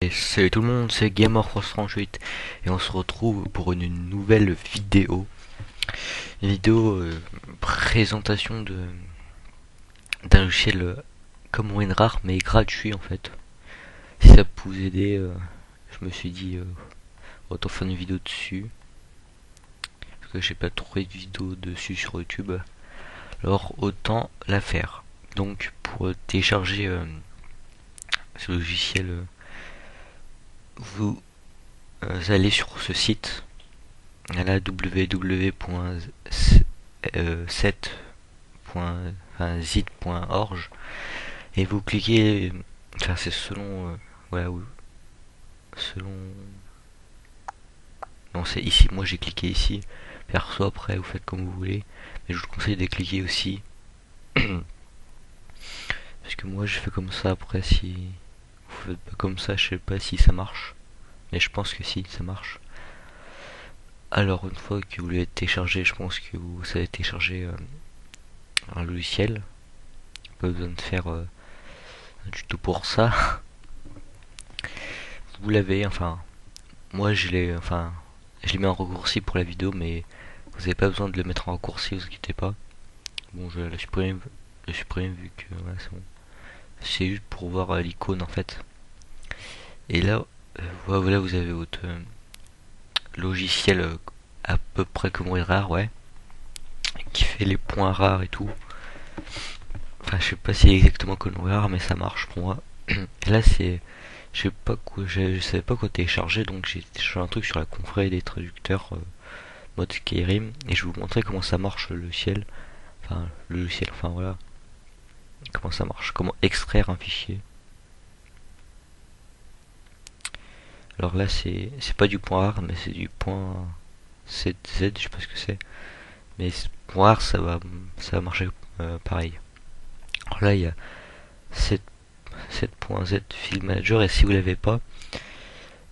Et salut tout le monde, c'est Gamer38 et on se retrouve pour une nouvelle vidéo. Une vidéo présentation d'un logiciel comme WinRAR mais gratuit en fait. Si ça peut vous aider, je me suis dit autant faire une vidéo dessus. Parce que j'ai pas trouvé de vidéo dessus sur YouTube. Alors autant la faire. Donc pour télécharger ce logiciel, vous allez sur ce site à la www.zit.org et vous cliquez, enfin c'est selon voilà, selon, non c'est ici, moi j'ai cliqué ici, perso après vous faites comme vous voulez, mais je vous conseille de cliquer aussi parce que moi je fais comme ça. Après si vous faites pas comme ça, je sais pas si ça marche, mais je pense que si ça marche. Alors une fois que vous l'avez téléchargé, je pense que vous savez télécharger un logiciel. Pas besoin de faire un tuto pour ça. Vous l'avez, enfin, moi je l'ai mis en raccourci pour la vidéo, mais vous n'avez pas besoin de le mettre en raccourci, vous inquiétez pas. Bon, je l'ai supprimé vu que voilà, c'est bon. C'est juste pour voir l'icône en fait. Et là, voilà, vous avez votre logiciel à peu près comme rare, ouais, qui fait les points rares et tout. Enfin, je sais pas si c'est exactement comme rare, mais ça marche pour moi. Et là, c'est, je sais pas quoi, je savais pas quoi télécharger, donc j'ai téléchargé un truc sur la confrérie des traducteurs mode Skyrim, et je vais vous montrer comment ça marche le logiciel, enfin voilà, comment ça marche, comment extraire un fichier. Alors là, c'est pas du point rare, mais c'est du point ZZ, je sais pas ce que c'est, mais point rare, ça va marcher pareil. Alors là, il y a 7.z File Manager, et si vous l'avez pas,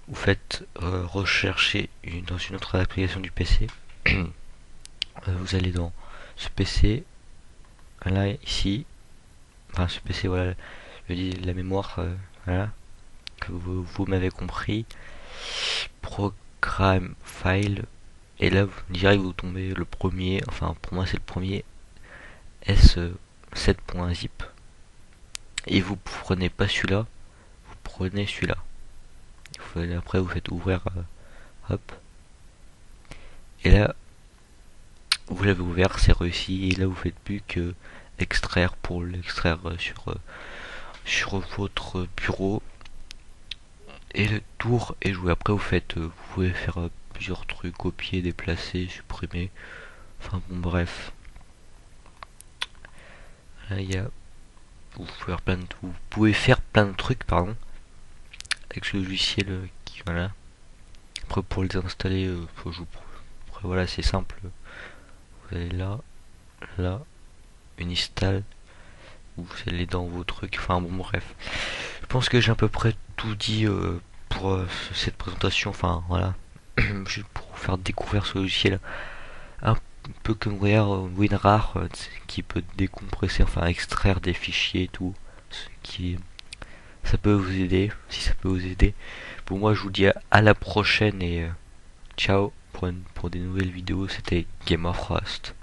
vous faites rechercher dans une autre application du PC. Vous allez dans ce PC, là ici, enfin ce PC, voilà, la mémoire, voilà, que vous m'avez compris, Programme File, et là vous direz que vous tombez le premier, enfin pour moi c'est le premier, S7.zip, et vous prenez pas celui-là, vous prenez celui-là. Après vous faites ouvrir, hop, et là vous l'avez ouvert, c'est réussi, et là vous faites plus que extraire pour l'extraire sur votre bureau, et le tour est joué. Après vous pouvez faire plusieurs trucs, copier, déplacer, supprimer, enfin bon bref. Là il y a, vous pouvez faire plein de trucs, pardon, avec ce logiciel qui, voilà. Après pour les installer, après voilà, c'est simple, vous allez là, là, une install, vous allez dans vos trucs, enfin bon bref. Je pense que j'ai à peu près tout dit pour cette présentation, enfin voilà, juste pour vous faire découvrir ce logiciel un peu comme WinRAR, qui peut décompresser, enfin extraire des fichiers et tout, ce qui, ça peut vous aider, si ça peut vous aider. Pour moi je vous dis à la prochaine, et ciao pour des nouvelles vidéos. C'était Gamerfrost.